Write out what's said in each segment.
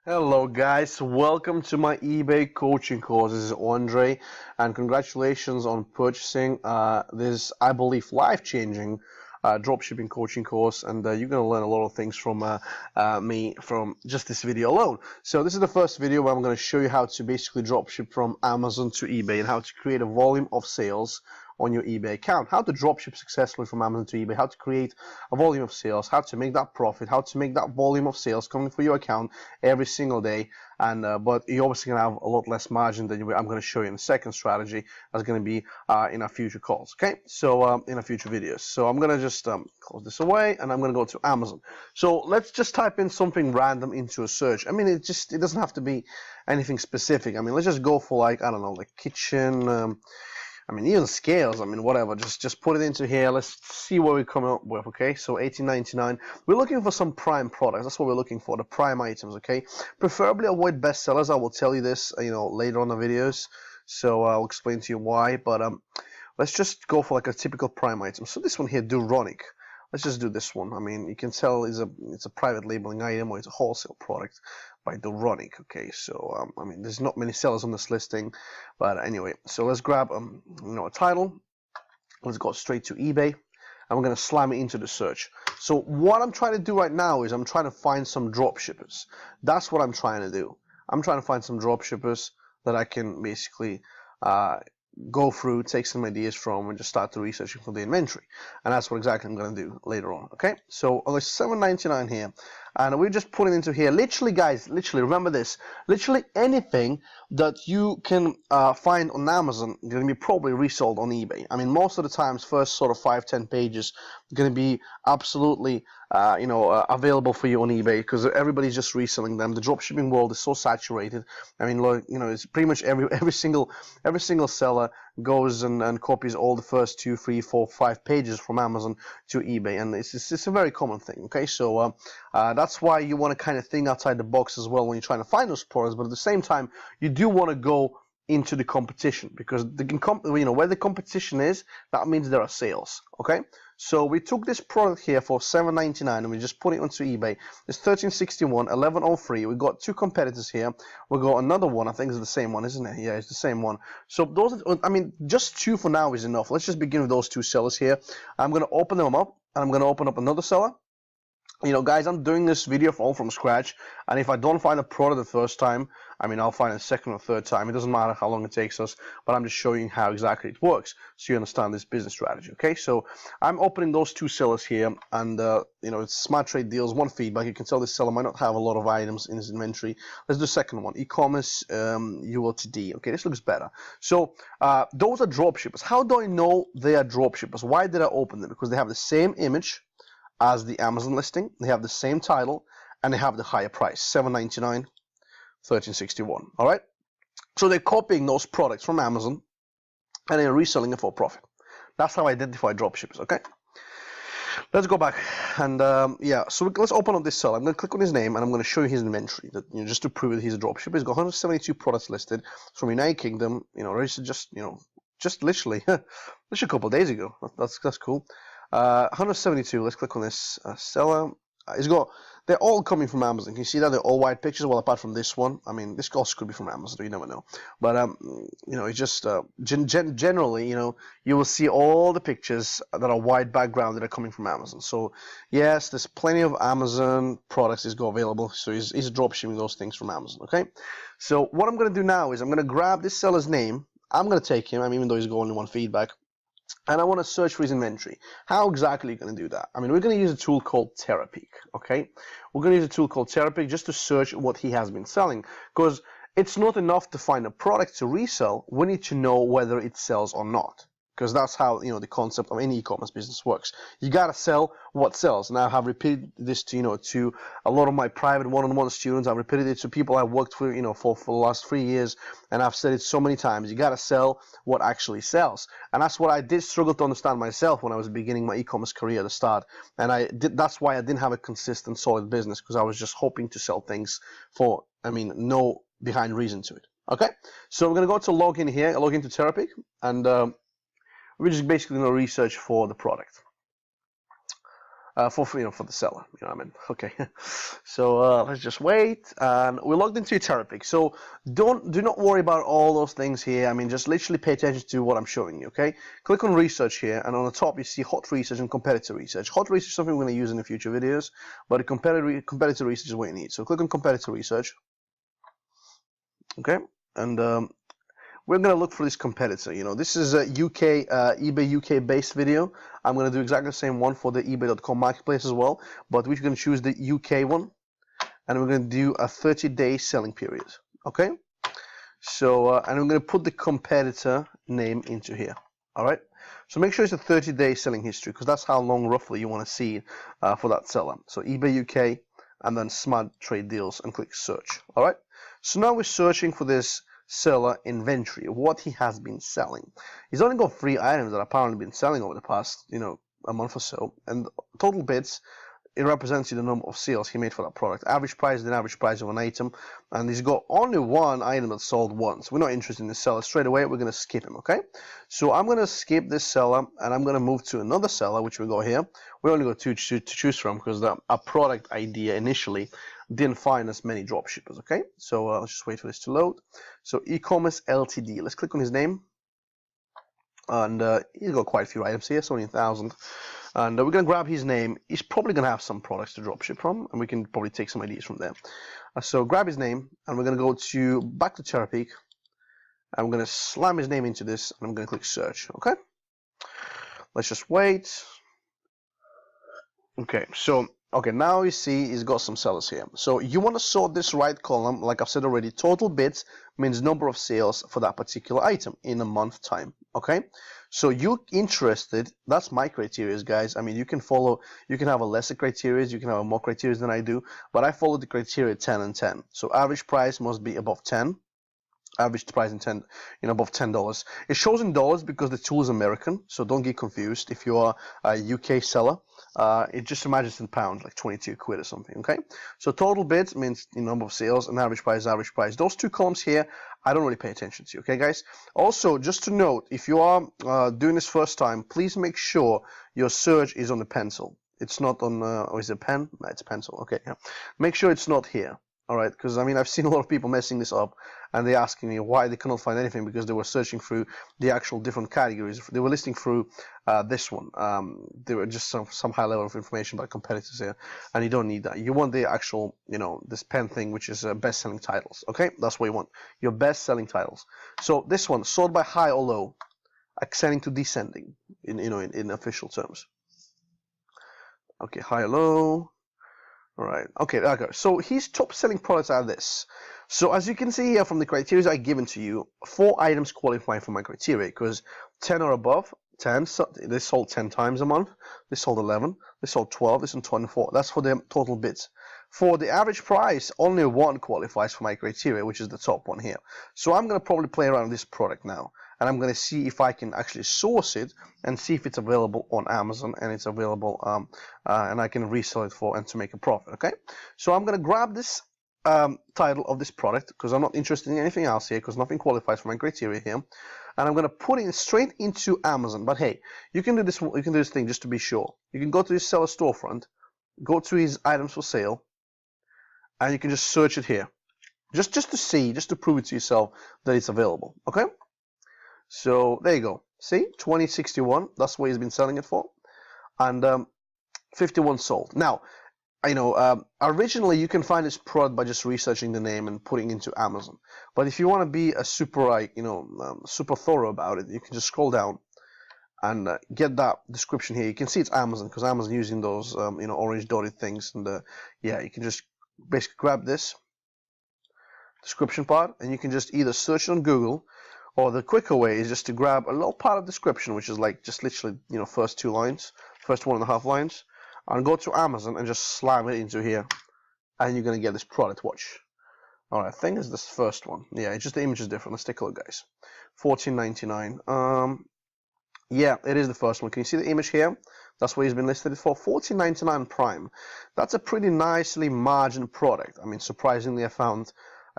Hello guys, welcome to my eBay coaching course. This is Andre and congratulations on purchasing this, I believe, life-changing dropshipping coaching course, and you're going to learn a lot of things from me from just this video alone. So this is the first video where I'm going to show you how to basically dropship from Amazon to eBay and how to create a volume of sales on your eBay account, how to dropship successfully from Amazon to eBay, how to create a volume of sales, how to make that profit, how to make that volume of sales coming for your account every single day. And but you're obviously going to have a lot less margin than I'm going to show you in the second strategy. That's going to be in our future calls, okay? So in our future videos. So I'm going to just close this away, and I'm going to go to Amazon. So let's just type in something random into a search. I mean, it doesn't have to be anything specific. I mean, let's just go for, like, I don't know, like kitchen. I mean, even scales, I mean, whatever, just put it into here. Let's see what we come up with, okay? So $18.99. We're looking for some prime products. That's what we're looking for, the prime items, okay? Preferably avoid bestsellers. I will tell you this, later on the videos. So I'll explain to you why. But let's just go for like a typical prime item. So this one here, Duronic. Let's just do this one. I mean, you can tell it's a private labeling item, or it's a wholesale product by Duronic. Okay, so I mean, there's not many sellers on this listing, but anyway. So let's grab a title. Let's go straight to eBay, and we're gonna slam it into the search. So what I'm trying to do right now is I'm trying to find some drop shippers. That's what I'm trying to do. I'm trying to find some drop shippers that I can basically go through, take some ideas from, and just start to researching for the inventory. And that's what exactly I'm going to do later on. Okay, so there's $7.99 here, and we're just putting into here, literally, guys, literally, remember this, literally anything that you can find on Amazon is going to be probably resold on eBay. I mean, most of the times, first sort of 5-10 pages are going to be absolutely available for you on eBay, because everybody's just reselling them. The dropshipping world is so saturated. I mean, look, it's pretty much every single seller goes and copies all the first 2, 3, 4, 5 pages from Amazon to eBay, and it's a very common thing. Okay, so that's why you want to kind of think outside the box as well when you're trying to find those products, but at the same time, you do want to go into the competition, because where the competition is, that means there are sales. Okay, so we took this product here for $7.99 and we just put it onto eBay. It's $13.61, $11.03. We got two competitors here. We got another one. I think it's the same one, isn't it? Yeah, it's the same one. So those, I mean, just two for now is enough. Let's just begin with those two sellers here. I'm going to open them up, and I'm going to open up another seller. Guys, I'm doing this video all from scratch, and if I don't find a product the first time, I mean, I'll find it second or third time. It doesn't matter how long it takes us, but I'm just showing how exactly it works so you understand this business strategy. Okay, so I'm opening those two sellers here, and it's Smart Trade Deals. One feedback: you can tell this seller might not have a lot of items in his inventory. Let's do the second one, e-commerce ULTD. Okay, this looks better. So those are dropshippers. How do I know they are dropshippers? Why did I open them? Because they have the same image as the Amazon listing, they have the same title, and they have the higher price, $7.99, $13.61. All right, so they're copying those products from Amazon and they're reselling it for profit. That's how I identify dropshippers. Okay, let's go back and so let's open up this seller. I'm going to click on his name and I'm going to show you his inventory, that just to prove that he's a dropshipper. He's got 172 products listed from United Kingdom, registered just literally just a couple of days ago. That's cool. 172. Let's click on this seller. They're all coming from Amazon. Can you see that they're all white pictures? Well, apart from this one. I mean, this also could be from Amazon. You never know. But it's just generally, you will see all the pictures that are white background that are coming from Amazon. So yes, there's plenty of Amazon products is available. So he's drop shipping those things from Amazon. Okay. So what I'm going to do now is I'm going to grab this seller's name. I'm going to take him. Even though he's got only one feedback. And I want to search for his inventory. How exactly are you going to do that? I mean, we're going to use a tool called Terapeak, okay? We're going to use a tool called Terapeak just to search what he has been selling, because it's not enough to find a product to resell. We need to know whether it sells or not, because that's how the concept of any e-commerce business works. You got to sell what sells. Now, I have repeated this to a lot of my private one-on-one students. I've repeated it to people I've worked for for the last 3 years, and I've said it so many times. You got to sell what actually sells, and that's what I did struggle to understand myself when I was beginning my e-commerce career at the start. And that's why I didn't have a consistent, solid business, because I was just hoping to sell things for no behind reason to it. Okay, so we're gonna go to login here, log into Terapeak, and we're just basically going to research for the product. for the seller. You know what I mean? Okay. So let's just wait, and we're logged into Terapeak. So do not worry about all those things here. I mean, just literally pay attention to what I'm showing you. Okay. Click on research here, and on the top you see hot research and competitor research. Hot research is something we're going to use in the future videos, but competitor research is what you need. So click on competitor research. Okay, and we're going to look for this competitor. You know, this is a eBay UK based video. I'm going to do exactly the same one for the eBay.com marketplace as well, but we're going to choose the UK one, and we're going to do a 30-day selling period. Okay, so and I'm going to put the competitor name into here. All right, so make sure it's a 30-day selling history, because that's how long roughly you want to see for that seller. So eBay UK and then Smart Trade Deals, and click search. All right, so now we're searching for this seller inventory, what he has been selling. He's only got 3 items that apparently been selling over the past, a month or so, and total bits, it represents you the number of sales he made for that product. Average price is the average price of an item, and he's got only 1 item that sold once. We're not interested in the seller straight away. We're going to skip him. Okay, so I'm going to skip this seller, and I'm going to move to another seller, which we got here. We only got 2 to choose from, because our product idea initially didn't find as many drop shippers. Okay, so let's just wait for this to load. So e-commerce Ltd. Let's click on his name, and he's got quite a few items here. It's only 1,000, and we're gonna grab his name. He's probably gonna have some products to drop ship from, and we can probably take some ideas from there. So grab his name, and we're gonna go back to Terapeak, and we're gonna slam his name into this, and I'm gonna click search. Okay, let's just wait. Okay, so now you see he's got some sellers here. So you want to sort this right column, like I've said already. Total bits means number of sales for that particular item in a month time. Okay, so you're interested, that's my criteria, guys. I mean, you can have a lesser criteria, you can have a more criteria than I do, but I follow the criteria 10 and 10. So average price must be above 10. Average price in above $10. It shows in dollars because the tool is American, so don't get confused. If you are a UK seller, it just imagines in pounds, like 22 quid or something. Okay, so total bids means the number of sales, and average price is average price. Those 2 columns here, I don't really pay attention to. Okay, guys. Also, just to note, if you are doing this first time, please make sure your search is on the pencil. It's not on, or is it a pen? No, it's a pencil. Okay, yeah. Make sure it's not here. All right, because I mean, I've seen a lot of people messing this up, and they're asking me why they cannot find anything, because they were searching through the actual different categories. They were listing through this one. There were just some high level of information about competitors here, and you don't need that. You want the actual, this pen thing, which is best-selling titles. Okay, that's what you want. Your best-selling titles. So this one, sort by high or low, ascending to descending, in official terms. Okay, high or low. All right. Okay. So his top selling products are this. So as you can see here from the criteria I've given to you, 4 items qualify for my criteria, because 10 or above, 10, so they sold 10 times a month. They sold 11. They sold 12. They sold 24. That's for the total bids. For the average price, only 1 qualifies for my criteria, which is the top one here. So I'm going to probably play around with this product now, and I'm going to see if I can actually source it and see if it's available on Amazon, and it's available, and I can resell it and to make a profit. Okay, so I'm going to grab this title of this product, because I'm not interested in anything else here, because nothing qualifies for my criteria here, and I'm going to put it straight into Amazon. But hey, you can do this thing just to be sure. You can go to his seller storefront, go to his items for sale, and you can just search it here, just to see, just to prove it to yourself that it's available. Okay, so there you go. See, 2061. That's what he's been selling it for, and 51 sold. Now, originally you can find this product by just researching the name and putting it into Amazon. But if you want to be a super, super thorough about it, you can just scroll down and get that description here. You can see it's Amazon, because Amazon using those, orange dotted things, and yeah, you can just basically grab this description part, and you can just either search it on Google, or the quicker way is just to grab a little part of description, which is like just literally, first 2 lines, first 1.5 lines, and go to Amazon and just slam it into here, and you're going to get this product. Watch. All right, I think it's this first one. Yeah, it's just the image is different. Let's take a look, guys. $14.99. Yeah, it is the first one. Can you see the image here? That's what he's been listed for. $14.99 Prime. That's a pretty nicely margined product. I mean, surprisingly, I found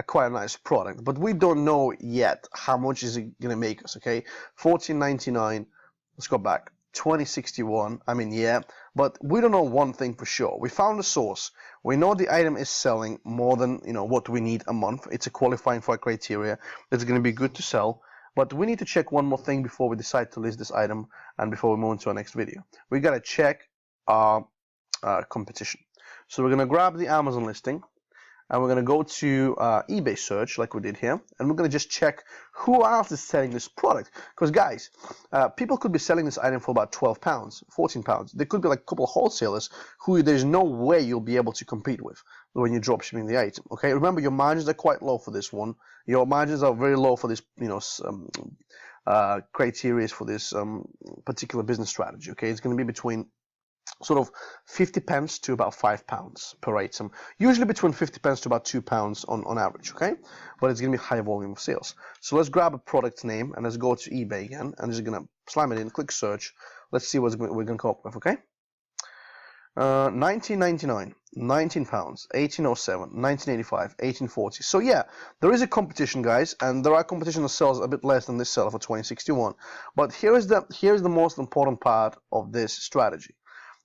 quite a nice product, but we don't know yet how much is it going to make us. Okay, $14.99. Let's go back. 2061. I mean, yeah, but we don't know one thing for sure. We found a source. We know the item is selling more than, you know, what we need a month. It's a qualifying for a criteria. It's going to be good to sell. But we need to check one more thing before we decide to list this item and before we move on to our next video. We got to check our competition. So we're going to grab the Amazon listing, and we're going to go to eBay search like we did here, and we're going to just check who else is selling this product. Because guys, people could be selling this item for about 12 pounds, 14 pounds. There could be like a couple of wholesalers who there's no way you'll be able to compete with when you're dropshipping the item. Okay, remember your margins are quite low for this one. Your margins are very low for this, you know, criteria for this particular business strategy. Okay, it's going to be between sort of 50 pence to about 5 pounds per item, usually between 50 pence to about 2 pounds on average, okay? But it's going to be high volume of sales. So let's grab a product name and let's go to eBay again, and just going to slam it in, click search. Let's see what we're going to come up with, okay? 1999, 19 pounds, 1807, 1985, 1840. So yeah, there is a competition, guys, and there are competition that sells a bit less than this seller for 2061. But here's the most important part of this strategy.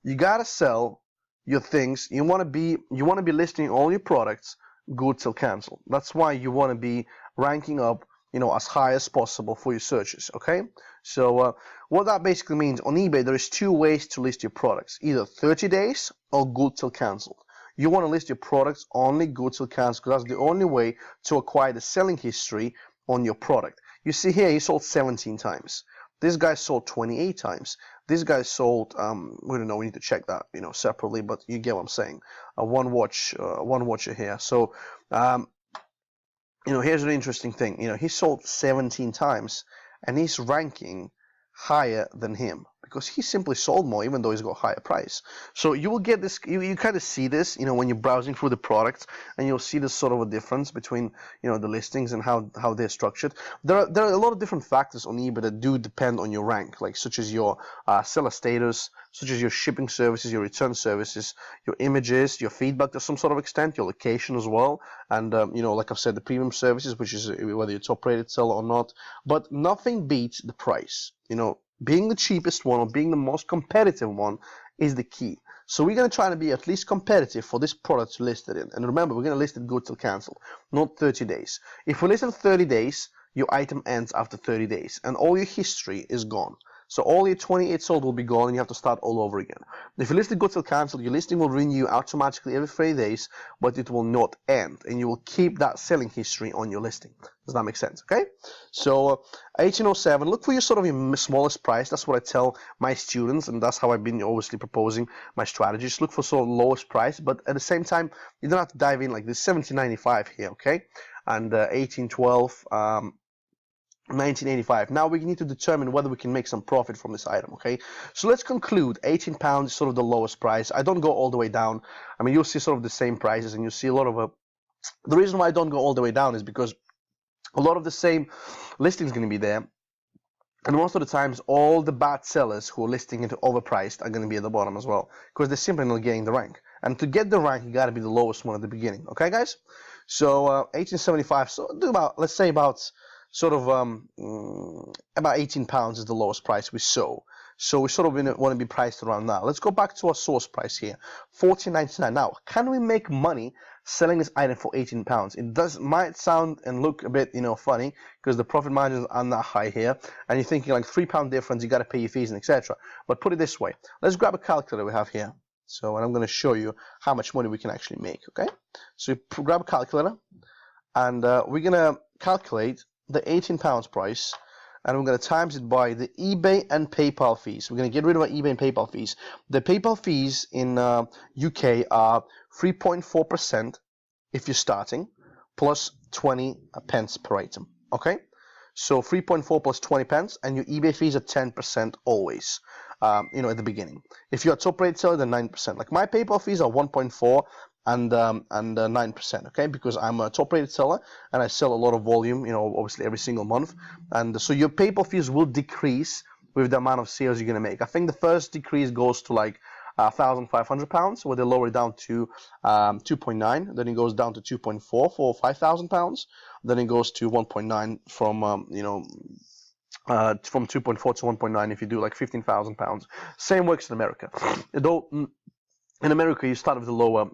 You gotta sell your things. You wanna be listing all your products good till cancel. That's why you wanna be ranking up, you know, as high as possible for your searches. Okay. So what that basically means on eBay, there is two ways to list your products: either 30 days or good till canceled. You want to list your products only good till canceled, because that's the only way to acquire the selling history on your product. You see here, he sold 17 times. This guy sold 28 times. This guy sold, we don't know, we need to check that, you know, separately, but you get what I'm saying. One watcher here. So, you know, here's an interesting thing. You know, he sold 17 times, and he's ranking higher than him because he simply sold more, even though he's got a higher price. So you will get this, you kind of see this, you know, when you're browsing through the products, and you'll see this sort of a difference between, you know, the listings and how they're structured. There are a lot of different factors on eBay that do depend on your rank, like such as your seller status, such as your shipping services, your return services, your images, your feedback to some sort of extent, your location as well, and you know, like I've said, the premium services, which is whether you're top-rated seller or not. But nothing beats the price. You know, being the cheapest one or being the most competitive one is the key. So we're going to try to be at least competitive for this product to list it in. And remember, we're going to list it good till canceled, not 30 days. If we list it 30 days, your item ends after 30 days, and all your history is gone. So all your 28 sold will be gone, and you have to start all over again. If you list it good till cancelled, your listing will renew automatically every 3 days, but it will not end, and you will keep that selling history on your listing. Does that make sense? Okay. So 1807. Look for your sort of your smallest price. That's what I tell my students, and that's how I've been obviously proposing my strategies. Look for sort of lowest price, but at the same time, you don't have to dive in like this. 1795 here, okay, and 1812. 1985. Now we need to determine whether we can make some profit from this item, okay? So let's conclude 18 pounds is sort of the lowest price. I don't go all the way down. I mean, you'll see sort of the same prices, and you'll see a lot of the reason why I don't go all the way down is because a lot of the same listings going to be there, and most of the times all the bad sellers who are listing it overpriced are going to be at the bottom as well, because they're simply not getting the rank. And to get the rank, you got to be the lowest one at the beginning, okay, guys? So 1875. So do about, let's say about sort of about 18 pounds is the lowest price we saw. So we sort of want to be priced around that. Let's go back to our source price here, 14.99. Now, can we make money selling this item for 18 pounds? It might sound and look a bit, you know, funny, because the profit margins aren't that high here, and you're thinking like £3 difference, you got to pay your fees and etc. But put it this way, let's grab a calculator we have here. So, and I'm going to show you how much money we can actually make. Okay, so you grab a calculator, and we're going to calculate the 18 pounds price, and we're going to times it by the eBay and PayPal fees. We're going to get rid of our eBay and PayPal fees. The PayPal fees in UK are 3.4% if you're starting, plus 20 pence per item. Okay, so 3.4 plus 20 pence, and your eBay fees are 10% always. You know, at the beginning. If you're a top rate seller, then 9%. Like my PayPal fees are 1.4 and 9%, okay, because I'm a top rated seller and I sell a lot of volume, you know, obviously every single month, and so your PayPal fees will decrease with the amount of sales you're going to make. I think the first decrease goes to like £1,500, where they lower it down to 2.9, then it goes down to 2.4 for £5,000, then it goes to 1.9 from you know, from 2.4 to 1.9 if you do like 15,000 pounds. Same works in America. Though in America you start with the lower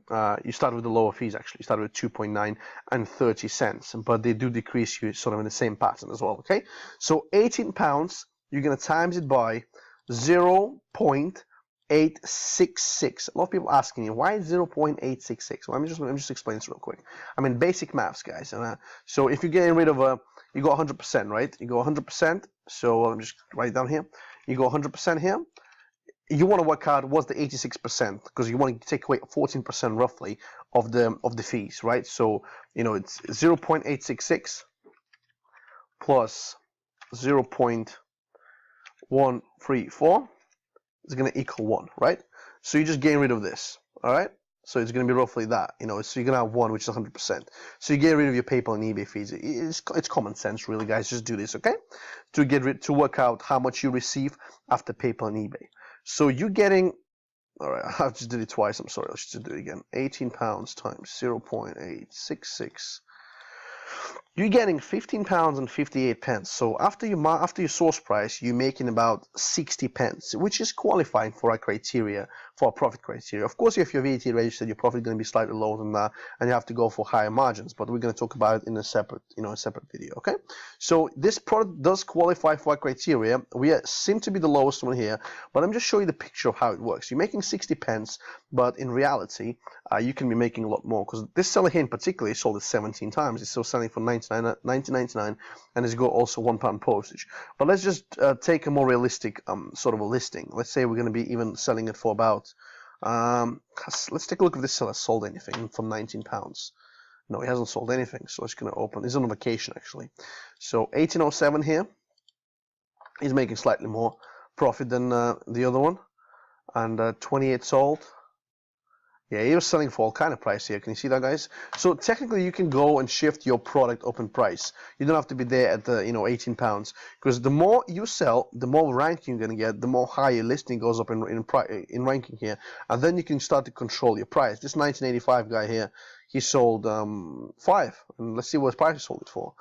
fees actually. You start with 2.9 and 30 cents, but they do decrease you sort of in the same pattern as well. Okay, so 18 pounds you're gonna times it by 0.866. A lot of people asking you why 0.866. Well, let me just explain this real quick. I mean basic maths, guys. So if you're getting rid of you go 100%, right? You go 100%. So let me just write it down here. You go 100% here. You want to work out what's the 86% because you want to take away 14% roughly of the fees, right? So it's 0.866 plus 0.134 is going to equal 1, right? So you just getting rid of this, all right? So it's going to be roughly that, so you're going to have 1, which is 100%. So you get rid of your PayPal and eBay fees. It's common sense, really, guys. Just do this, okay? To work out how much you receive after PayPal and eBay. So you're getting, all right, I just did it twice. I'm sorry. Let's just do it again. 18 pounds times 0.866. You're getting 15 pounds and 58 pence. So after your source price, you're making about 60 pence, which is qualifying for our criteria, for our profit criteria. Of course, if you're VAT registered, your profit is going to be slightly lower than that, and you have to go for higher margins. But we're going to talk about it in a separate video. Okay. So this product does qualify for our criteria. We seem to be the lowest one here, but I'm just showing you the picture of how it works. You're making 60 pence, but in reality, you can be making a lot more because this seller here in particular is sold it 17 times. It's still selling for $19.99, and it's got also £1 postage. But let's just take a more realistic sort of a listing. Let's say we're going to be even selling it for about let's take a look if this seller sold anything from £19. No, he hasn't sold anything, so it's going to open. He's on vacation actually. So 1807 here. He's making slightly more profit than the other one, and 28 sold. Yeah, he was selling for all kind of price here. Can you see that, guys? So technically, you can go and shift your product up in price. You don't have to be there at the 18 pounds, because the more you sell, the more ranking you're gonna get, the more higher listing goes up in ranking here, and then you can start to control your price. This 1985 guy here, he sold 5, and let's see what price he sold it for,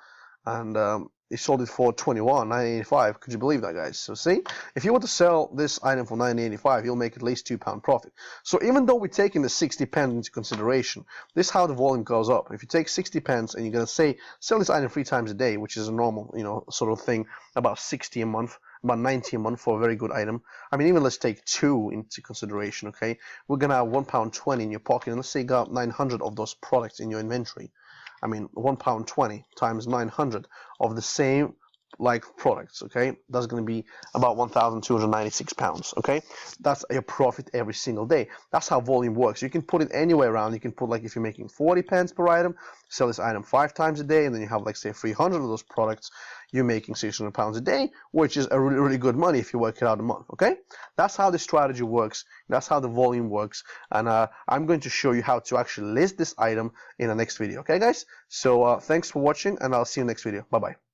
and he sold it for 21.985. Could you believe that, guys? So see, if you want to sell this item for 9.85, you'll make at least £2 profit. So even though we're taking the 60 pence into consideration, this is how the volume goes up. If you take 60 pence and you're gonna say sell this item 3 times a day, which is a normal sort of thing, about 60 a month, about 90 a month for a very good item. I mean, even let's take 2 into consideration. Okay, we're gonna have £1.20 in your pocket, and let's say you got 900 of those products in your inventory. I mean, £1.20 times 900 of the same like products, okay? That's going to be about £1,296, okay? That's your profit every single day. That's how volume works. You can put it anywhere around. You can put, like, if you're making 40 pence per item, sell this item 5 times a day, and then you have, like, say 300 of those products, you're making £600 a day, which is a really, really good money if you work it out a month, okay? That's how the strategy works. That's how the volume works, and I'm going to show you how to actually list this item in the next video, okay, guys? So thanks for watching, and I'll see you next video. Bye-bye.